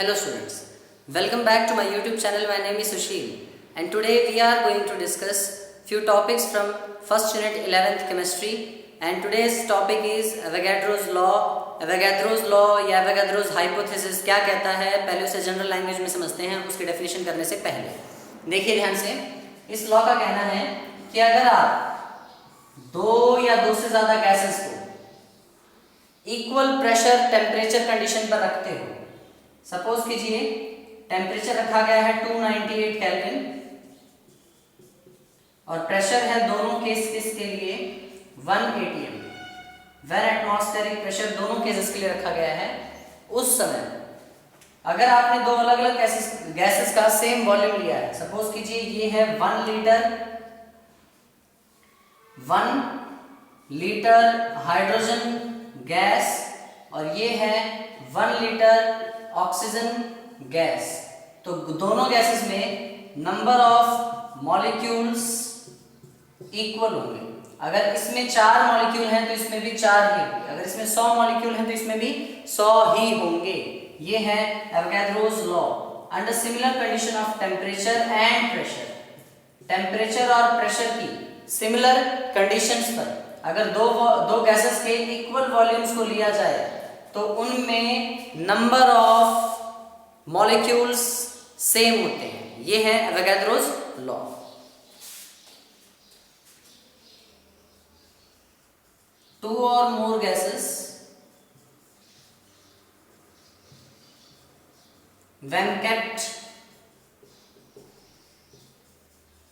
Hello students, welcome back to my YouTube channel. My name is Sushil and today we are going to discuss few topics from first unit 11th chemistry, and today's topic is Avogadro's law. Avogadro's law या Avogadro's hypothesis क्या कहता है, पहले उसे general language में समझते हैं उसकी डेफिनेशन करने से पहले। देखिए ध्यान से, इस लॉ का कहना है कि अगर आप दो या दो से ज्यादा गैसेस को इक्वल प्रेशर टेम्परेचर कंडीशन पर रखते हो, सपोज कीजिए टेम्परेचर रखा गया है 298 केल्विन और प्रेशर है दोनों केसेस के लिए 1 atm, वेर एटमॉस्फेरिक प्रेशर दोनों केसेस के लिए रखा गया है। उस समय अगर आपने दो अलग अलग गैसेस का सेम वॉल्यूम लिया है, सपोज कीजिए ये है 1 लीटर हाइड्रोजन गैस और ये है 1 लीटर ऑक्सीजन गैस, तो दोनों गैसेस में नंबर ऑफ मॉलिक्यूल्स इक्वल होंगे। अगर इसमें 4 मॉलिक्यूल हैं तो इसमें भी 4 ही होंगे, अगर इसमें 100 मॉलिक्यूल हैं तो इसमें भी 100 ही होंगे। ये है Avogadro's law. Under similar condition of temperature and pressure, temperature और प्रेशर की सिमिलर कंडीशंस पर अगर दो गैसेस के इक्वल वॉल्यूम्स को लिया जाए तो उनमें नंबर ऑफ मॉलिक्यूल्स सेम होते हैं। ये है एवोगैड्रोस लॉ। टू और more gases when kept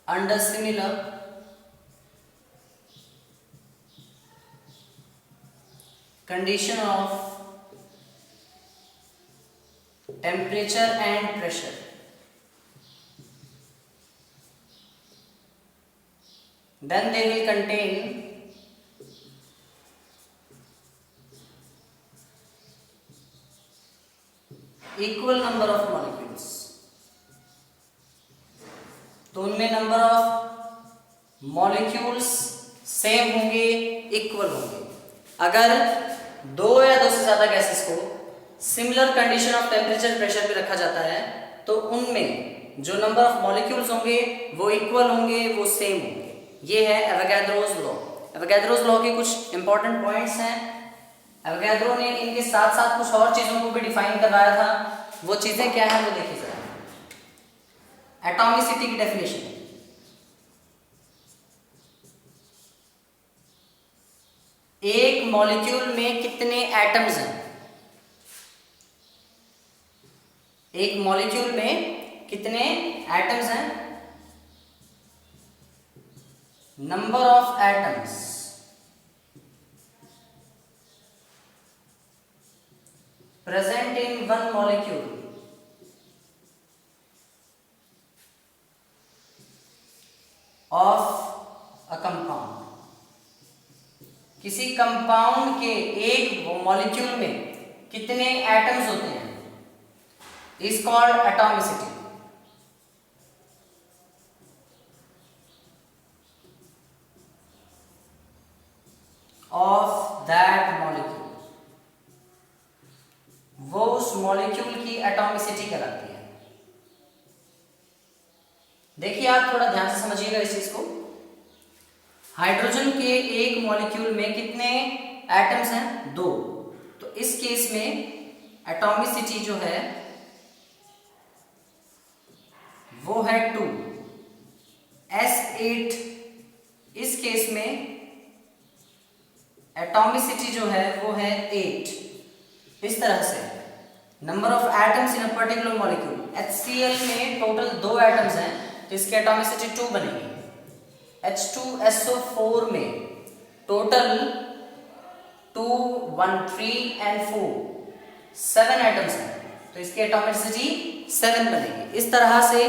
under similar condition of temperature and pressure, then they will contain equal number of molecules, तो उनमें नंबर ऑफ मॉलिक्यूल्स सेम होंगे, इक्वल होंगे। अगर दो या दो से ज्यादा गैसेस को similar condition of temperature pressure पे रखा जाता है तो उनमें जो नंबर ऑफ मॉलिक्यूल्स होंगे वो इक्वल होंगे, वो सेम होंगे। ये है एवोगैड्रोस लॉ। एवोगैड्रोस लॉ के कुछ इंपॉर्टेंट पॉइंट्स हैं। एवोगैड्रो ने इनके साथ साथ कुछ और चीजों को भी डिफाइन करवाया था। वो चीजें क्या है वो देखिए जरा। एटॉमिसिटी की डेफिनेशन, एक मॉलिक्यूल में कितने एटम्स हैं, एक मॉलिक्यूल में कितने एटम्स हैं, number of atoms present in one molecule of a compound, किसी कंपाउंड के एक मॉलिक्यूल में कितने एटम्स होते हैं, is called atomicity. Of that molecule, वो उस मॉलिक्यूल की एटॉमिसिटी कहलाती है। देखिए आप थोड़ा ध्यान से समझिएगा इस चीज को। हाइड्रोजन के एक मॉलिक्यूल में कितने एटम्स हैं, 2, तो इस केस में एटॉमिसिटी जो है वो है 2। S8 इस केस में एटॉमिसिटी जो है वो है 8। इस तरह से number of atoms in a particular molecule, HCl में टोटल 2 एटम्स हैं तो इसकी एटॉमिसिटी 2 बनेगी। H2SO4 में टोटल 2, 1, 3 and 4 7 एटम्स हैं तो इसकी एटॉमिसिटी 7 बनेगी। इस तरह से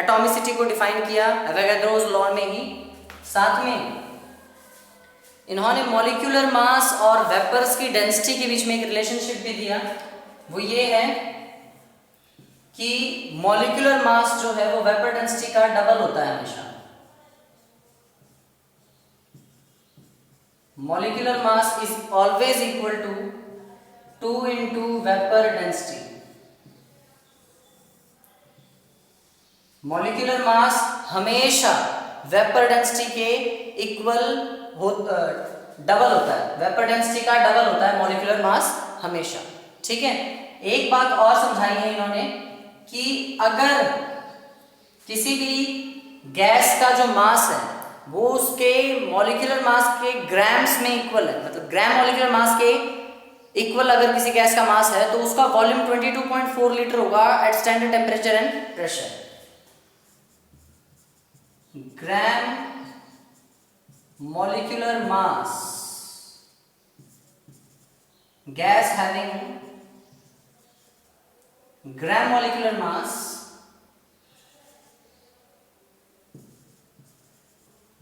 एटॉमिसिटी को डिफाइन किया एवोगैड्रोस लॉ में ही। साथ में इन्होंने मॉलिक्यूलर मास और वेपर्स की डेंसिटी के बीच में एक रिलेशनशिप भी दिया। वो ये है कि मॉलिक्यूलर मास जो है वो वेपर डेंसिटी का डबल होता है हमेशा। molecular mass is always equal to 2 into vapor density, molecular mass हमेशा वेपर डेंसिटी के इक्वल डबल होता है, वेपर डेंसिटी का डबल होता है मॉलिक्यूलर मास हमेशा। ठीक है, एक बात और समझाई है इन्होंने कि अगर किसी भी गैस का जो मास है वो उसके मॉलिक्यूलर मास के ग्राम्स में इक्वल है, मतलब ग्राम मॉलिक्यूलर मास के इक्वल अगर किसी गैस का मास है तो उसका वॉल्यूम 22.4 लीटर होगा at standard temperature and pressure. Gram molecular mass, gas having gram molecular mass,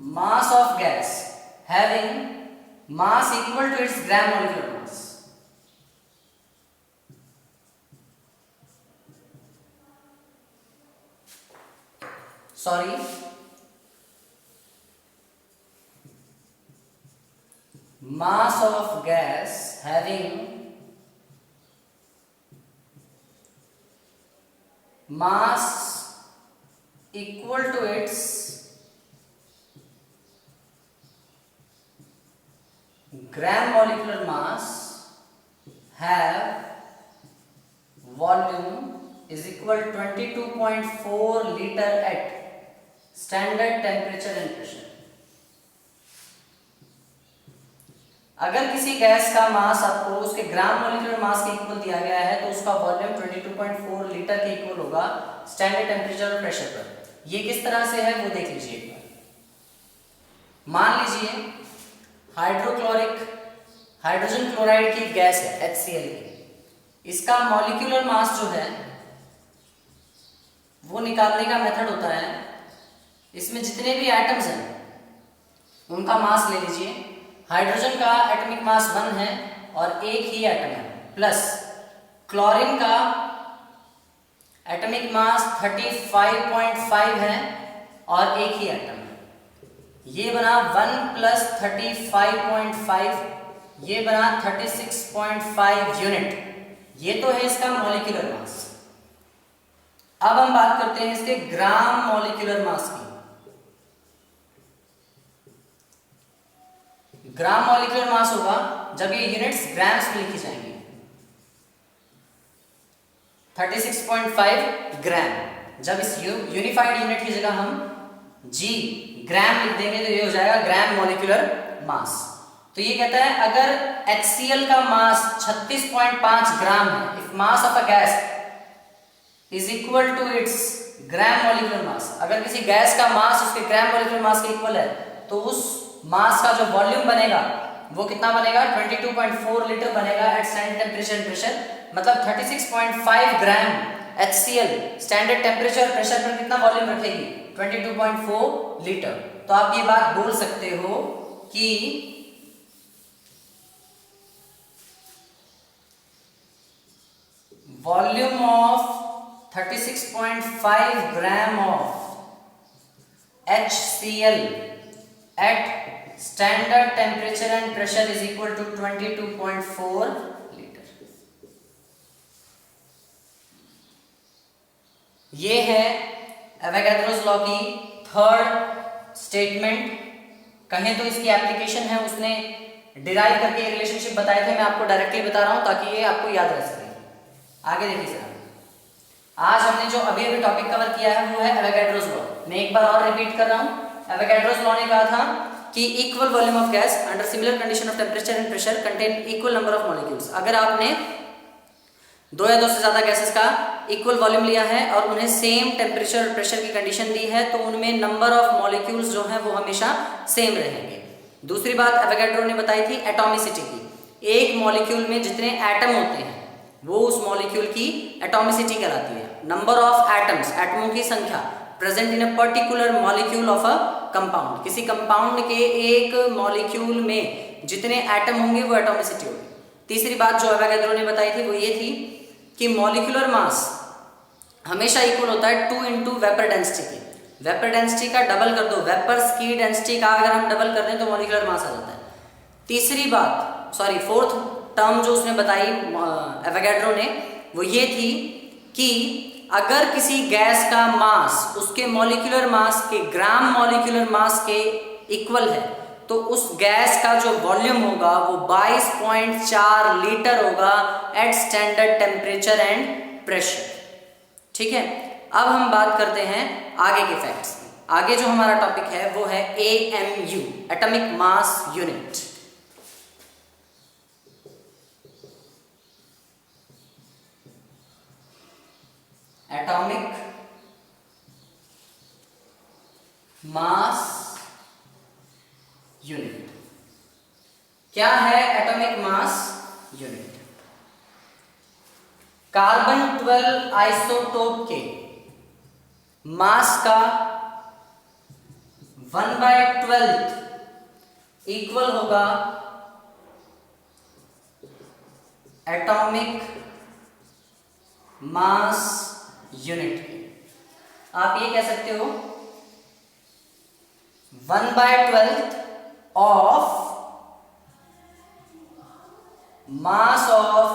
mass of gas having mass equal to its gram molecular mass. Sorry, mass of gas having mass equal to its gram molecular mass have volume is equal to 22.4 liter at standard temperature and pressure. अगर किसी gas का मास आपको उसके ग्राम molecular मास के equal दिया गया है तो उसका वॉल्यूम 22.4 लीटर के इक्वल होगा स्टैंडर्ड टेम्परेचर और प्रेशर पर। ये किस तरह से है वो देख लीजिए एक बार। मान लीजिए हाइड्रोजन क्लोराइड की गैस है HCl की, इसका मॉलिक्यूलर मास जो है वो निकालने का मेथड होता है, इसमें जितने भी एटम्स हैं उनका मास ले लीजिए। हाइड्रोजन का एटॉमिक मास 1 है और एक ही एटम है, प्लस क्लोरीन का एटॉमिक मास 35.5 है और एक ही एटम है। ये बना 1 प्लस 35.5, ये बना 36.5 यूनिट। ये तो है इसका मॉलिक्यूलर मास। अब हम बात करते हैं इसके ग्राम मॉलिक्यूलर मास की। ग्राम मॉलिक्यूलर मास होगा जब ये यूनिट्स ग्राम्स में लिखी जाएंगी, 36.5 ग्राम। जब इस यूनिफाइड यूनिट की जगह हम जी ग्राम लिख देंगे तो ये हो जाएगा ग्राम मॉलिक्यूलर मास। तो ये कहता है अगर HCl का मास 36.5 ग्राम है, if mass of a gas is equal to its gram molecular mass, अगर किसी गैस का मास उसके ग्राम मॉलिक्यूलर मास के इक्वल है तो उस मास का जो वॉल्यूम बनेगा वो कितना बनेगा 22.4 लीटर बनेगा at standard temperature and pressure. मतलब 36.5 ग्राम HCl स्टैंडर्ड टेम्परेचर और प्रेशर पर कितना वॉल्यूम रखेगी 22.4 लीटर। तो आप ये बात बोल सकते हो कि volume of 36.5 gram of HCl at standard temperature and pressure is equal to 22.4 liter। ये है एवोगाड्रोस लॉ की थर्ड स्टेटमेंट। कहें तो इसकी एप्लीकेशन है, उसने डिराइव करके ये रिलेशनशिप बताए थे, मैं आपको डायरेक्टली बता रहा हूं ताकि ये आपको याद रह सके। आगे देखिए सर, आज हमने जो अभी अभी टॉपिक कवर किया है वो है एवोगाड्रोस लॉ। मैं एक बार और रिपीट कर रहा हूं। एवोगाड्रोस लॉ ने कहा था कि equal volume of gas under similar condition of temperature and pressure contain equal number of molecules. अगर आपने दो या दो से ज्यादा गैसेस का इक्वल वॉल्यूम लिया है और उन्हें सेम टेम्परेचर और प्रेशर की कंडीशन दी है तो उनमें नंबर ऑफ मॉलिक्यूल्स जो है वो हमेशा सेम रहेंगे। दूसरी बात एवोगाड्रो ने बताई थी एटॉमिसिटी की। एक मॉलिक्यूल में जितने एटम होते हैं वो उस मॉलिक्यूल की एटॉमिसिटी कहलाती है। नंबर ऑफ एटम्स, एटमों की संख्या present in a particular molecule of a compound, किसी कंपाउंड के एक मॉलिक्यूल में जितने एटम होंगे वो एटॉमिसिटी होगी। तीसरी बात जो एवोगाड्रो ने बताई थी वो ये थी कि मॉलिक्यूलर मास हमेशा इक्वल होता है 2 इंटू वेपर डेंसिटी की। वेपर डेंसिटी का डबल कर दो, वेपर्स की डेंसिटी का अगर हम डबल कर दें तो मॉलिक्यूलर मास आ जाता है। तीसरी बात, फोर्थ टर्म जो उसने बताई एवोगाड्रो ने वो ये थी कि अगर किसी गैस का मास उसके मॉलिक्यूलर मास के ग्राम मॉलिक्यूलर मास के इक्वल है तो उस गैस का जो वॉल्यूम होगा वो 22.4 लीटर होगा at standard temperature and pressure. ठीक है, अब हम बात करते हैं आगे के फैक्ट्स। आगे जो हमारा टॉपिक है वो है AMU, atomic mass unit. Atomic mass unit क्या है? Atomic mass unit carbon 12 isotope के मास का 1/12 इक्वल होगा एटॉमिक मास यूनिट के। आप ये कह सकते हो 1/12 of mass of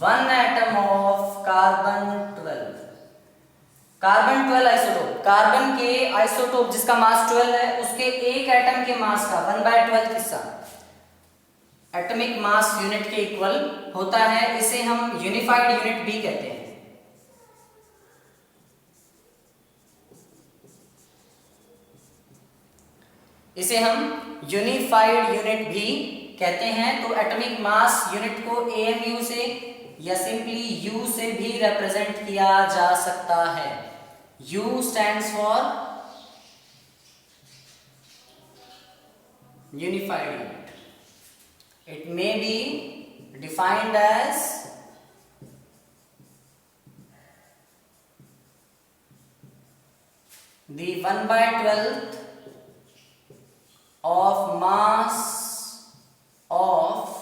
1 atom of carbon 12। Carbon 12 isotope, carbon के आइसोटोप जिसका मास 12 है उसके एक एटम के मास का 1/12 हिस्सा एटॉमिक मास यूनिट के इक्वल होता है। इसे हम यूनिफाइड यूनिट भी कहते हैं। इसे हम यूनिफाइड यूनिट भी कहते हैं। तो एटॉमिक मास यूनिट को AMU से या सिंपली U से भी रिप्रेजेंट किया जा सकता है। U stands for unified unit. It may be defined as the 1/12 of mass of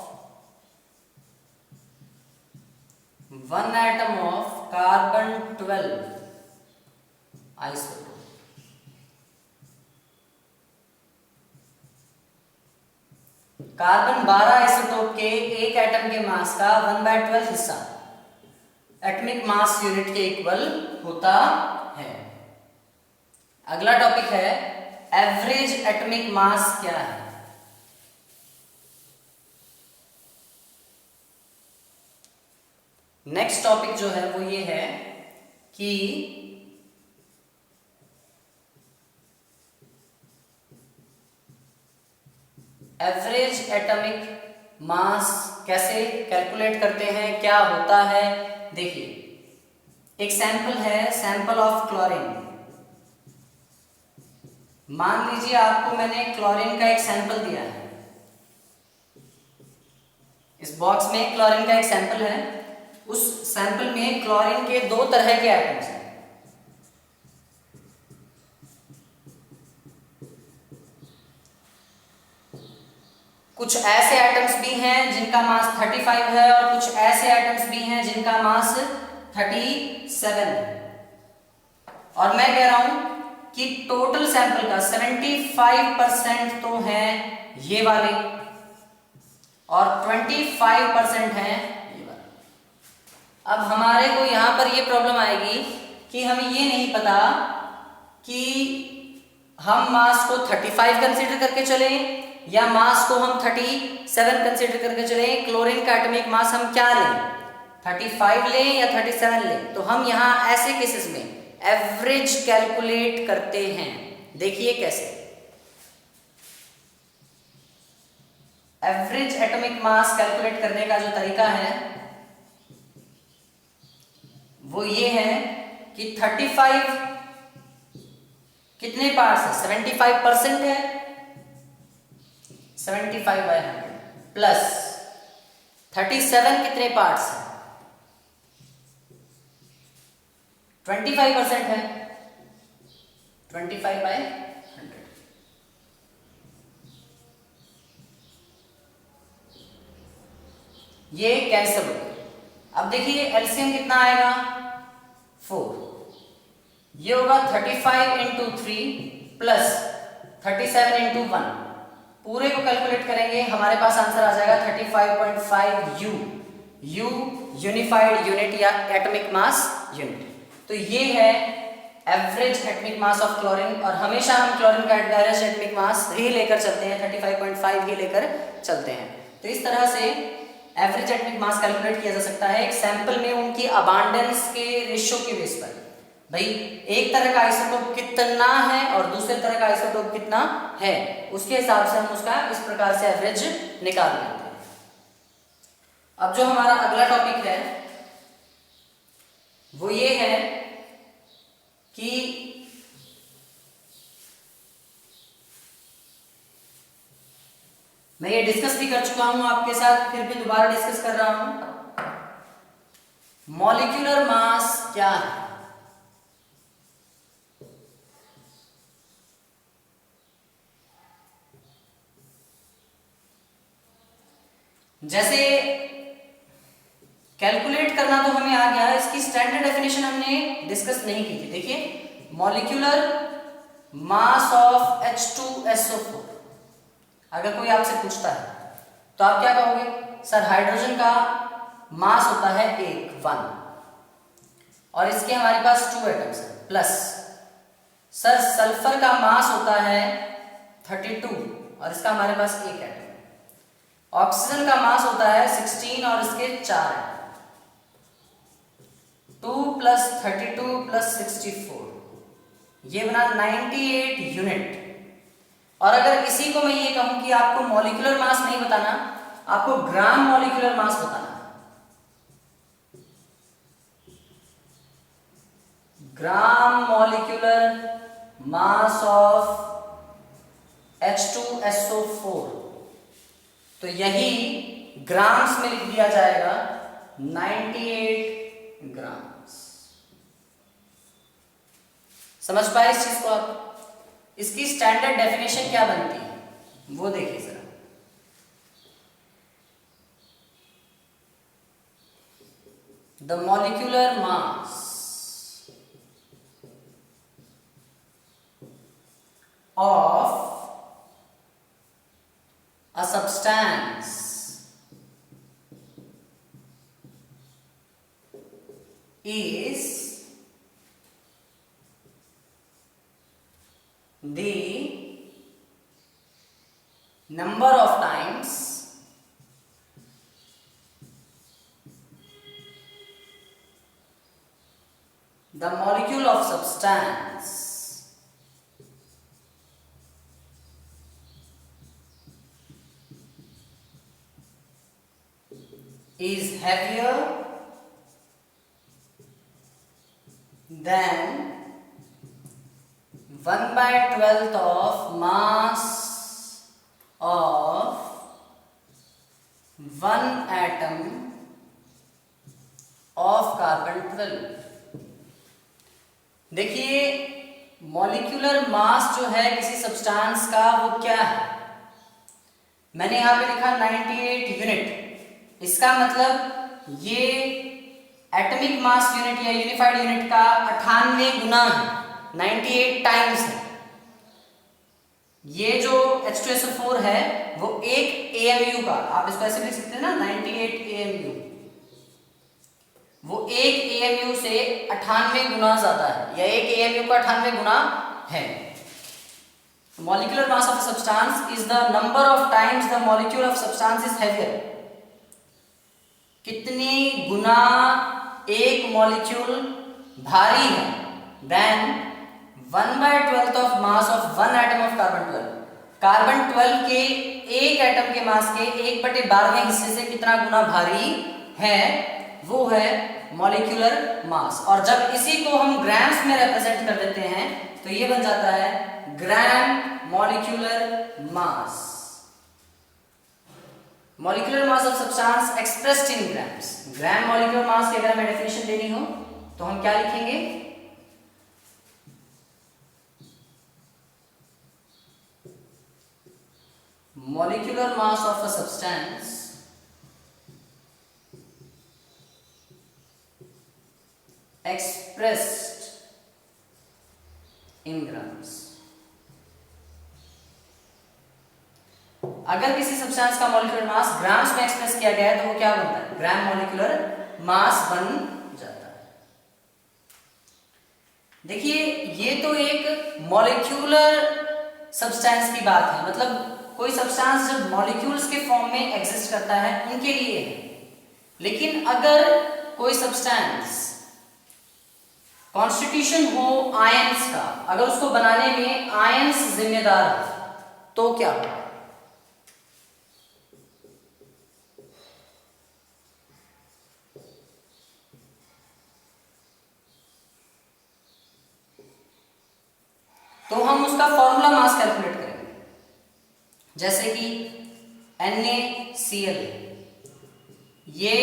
1 atom of carbon 12 isotope। Carbon 12 isotope के एक एटम के मास का 1/12 हिस्सा एटॉमिक मास यूनिट के इक्वल होता है। अगला टॉपिक है एवरेज एटॉमिक मास क्या है? नेक्स्ट टॉपिक जो है वो ये है कि एवरेज एटॉमिक मास कैसे कैलकुलेट करते हैं, क्या होता है। देखिए एक सैंपल है, सैंपल ऑफ क्लोरीन। मान लीजिए आपको मैंने क्लोरीन का एक सैंपल दिया है। इस बॉक्स में क्लोरीन का एक सैंपल है। उस सैंपल में क्लोरीन के दो तरह के एटम्स हैं। कुछ ऐसे एटम्स भी हैं जिनका मास 35 है और कुछ ऐसे एटम्स भी हैं जिनका मास 37 है। और मैं कह रहा हूं कि टोटल सैंपल का 75% तो है ये वाले और 25% है ये वाले। अब हमारे को यहां पर ये प्रॉब्लम आएगी कि हमें ये नहीं पता कि हम मास को 35 कंसीडर करके चले या मास को हम 37 कंसीडर करके चले। क्लोरीन का एटॉमिक मास हम क्या लें, 35 लें या 37 लें? तो हम यहां ऐसे केसेस में एवरेज कैलकुलेट करते हैं। देखिए कैसे। एवरेज एटॉमिक मास कैलकुलेट करने का जो तरीका है वो ये है कि 35 कितने पार्ट्स है, 75% है, 75/100 प्लस 37 कितने पार्ट्स है, 25% है, 25/100। ये कैंसिल हो गया। अब देखिए एलसीएम कितना आएगा, 4। ये होगा 35 इंटू 3 प्लस 37 इंटू 1। पूरे को कैलकुलेट करेंगे हमारे पास आंसर आ जाएगा 35.5 U। U यूनिफाइड यूनिट या एटॉमिक मास यूनिट। तो ये है average atomic mass of chlorine, और हमेशा हम क्लोरीन का एवरेज एटॉमिक मास ही लेकर चलते हैं, 35.5 ही लेकर चलते हैं। तो इस तरह से एवरेज एटॉमिक मास कैलकुलेट किया जा सकता है एक सैंपल में उनकी अबांडेंस के रेशियो के बेस पर। भाई एक तरह का आइसोटोप कितना है और दूसरे तरह का आइसोटोप कितना है, उसके हिसाब से हम उसका इस प्रकार से एवरेज निकाल लेते हैं। अब जो हमारा अगला टॉपिक है वो ये है कि मैं ये डिस्कस भी कर चुका हूं आपके साथ, फिर भी दोबारा डिस्कस कर रहा हूं। मॉलिक्यूलर मास क्या है? जैसे कैलकुलेट करना तो हमें आ गया, इसकी स्टैंडर्ड डेफिनेशन हमने डिस्कस नहीं की थी। देखिए मॉलिक्यूलर मास ऑफ H2SO4, अगर कोई आपसे पूछता है तो आप क्या कहोगे? सर हाइड्रोजन का मास होता है 1 और इसके हमारे पास 2 एटम्स हैं प्लस। सर सल्फर का मास होता है 32 और इसका हमारे पास 1 एटम। ऑक्सीजन का मास होता है 16 और इसके 4 एटम। 2 + 32 + 64 ये बना 98 यूनिट। और अगर इसी को मैं ये कहूं कि आपको मॉलिक्यूलर मास नहीं बताना, आपको ग्राम मॉलिक्यूलर मास बताना है, ग्राम मॉलिक्यूलर मास ऑफ H2SO4, तो यही ग्राम्स में लिख दिया जाएगा 98 ग्राम्स। समझ पाए इस चीज को आप? इसकी स्टैंडर्ड डेफिनेशन क्या बनती है वो देखिए जरा। The molecular mass of a substance is the number of times the molecule of substance is heavier than 1/12 of mass of one atom of carbon 12। देखिए मॉलिक्यूलर मास जो है किसी सब्सटेंस का वो क्या है? मैंने यहां पे लिखा 98 यूनिट। इसका मतलब ये एटॉमिक मास यूनिट या यूनिफाइड यूनिट का 98 गुना है, 98 टाइम्स है। ये जो H2SO4 है वो एक AMU का, आप इसको ऐसे लिख सकते हैं ना, 98 AMU, वो एक AMU से 98 गुना ज्यादा है, या एक AMU का 98 गुना है। Molecular mass of a substance is the number of times the molecule of substance is heavier। कितनी गुना एक मॉलिक्यूल भारी है than 1/12 of mass of one atom of carbon 12। Carbon 12 के एक एटम के मास के 1/12वें हिस्से से कितना गुना भारी है, वो है मॉलिक्यूलर मास। और जब इसी को हम ग्राम्स में रिप्रेजेंट कर देते हैं तो ये बन जाता है ग्राम molecular mass. Molecular mass of substance expressed in grams. Gram molecular मास की अगर हमें डेफिनेशन देनी हो तो हम क्या लिखेंगे? Molecular mass of a substance expressed in grams। अगर किसी सब्सटेंस का मॉलिक्यूलर मास ग्राम्स में एक्सप्रेस किया गया है तो वो क्या बनता है, ग्राम मॉलिक्यूलर मास बन जाता है। देखिए ये तो एक मॉलिक्यूलर सब्सटेंस की बात है, मतलब कोई सब्सटेंस जब मॉलिक्यूल्स के फॉर्म में एग्जिस्ट करता है उनके लिए है। लेकिन अगर कोई सब्सटेंस कॉन्स्टिट्यूशन हो आयंस का, अगर उसको बनाने में आयंस जिम्मेदार है तो क्या होगा? तो हम उसका फॉर्मूला मास कैलकुलेट करेंगे, जैसे कि NaCl, ये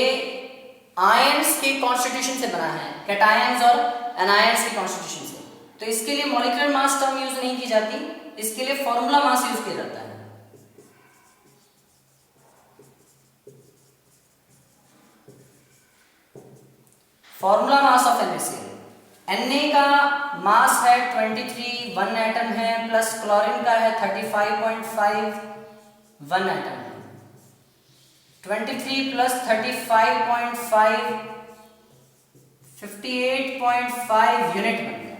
आयंस के कॉन्स्टिट्यूशन से बना है, कैटायंस और एनायंस के कॉन्स्टिट्यूशन से। तो इसके लिए मॉलिक्यूलर मास टर्म यूज नहीं की जाती, इसके लिए फॉर्मूला मास यूज किया जाता है। Formula mass of NaCl, Na का मास है 23, 1 एटम है, प्लस क्लोरीन का है 35.5, 1 एटम है। 23 प्लस 35.5 58.5 यूनिट बन गया।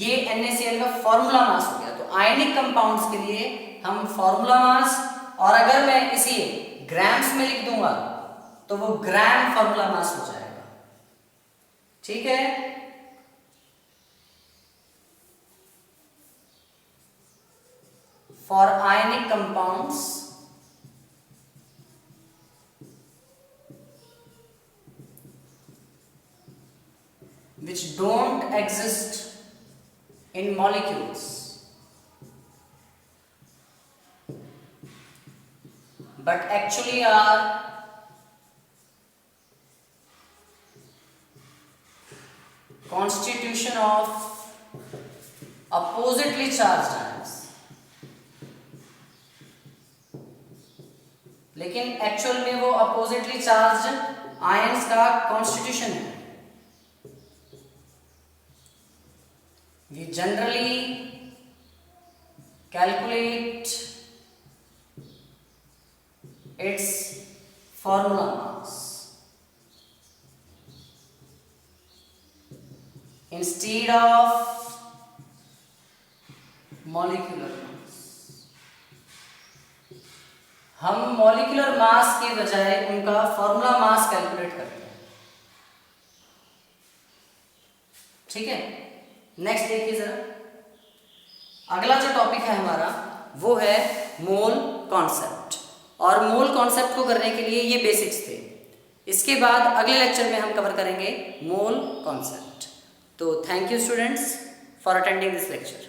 ये NaCl का फॉर्मूला मास हो गया। तो आयनिक कंपाउंड्स के लिए हम फॉर्मूला मास, और अगर मैं इसी ग्राम्स में लिख दूंगा तो वो ग्राम फॉर्मूला मास हो जाएगा। ठीक है, for ionic compounds which don't exist in molecules but actually are constitution of oppositely charged ions, लेकिन एक्चुअल में वो अपोजिटली चार्ज्ड आयंस का कॉन्स्टिट्यूशन है। We generally calculate its formula mass instead of molecular mass। हम molecular mass के बजाय उनका formula mass calculate करते हैं। ठीक है, नेक्स्ट देखिए जरा, अगला जो टॉपिक है हमारा वो है मोल कॉन्सेप्ट। और मोल कॉन्सेप्ट को करने के लिए ये बेसिक्स थे। इसके बाद अगले लेक्चर में हम कवर करेंगे मोल कॉन्सेप्ट। तो thank you students for attending this lecture.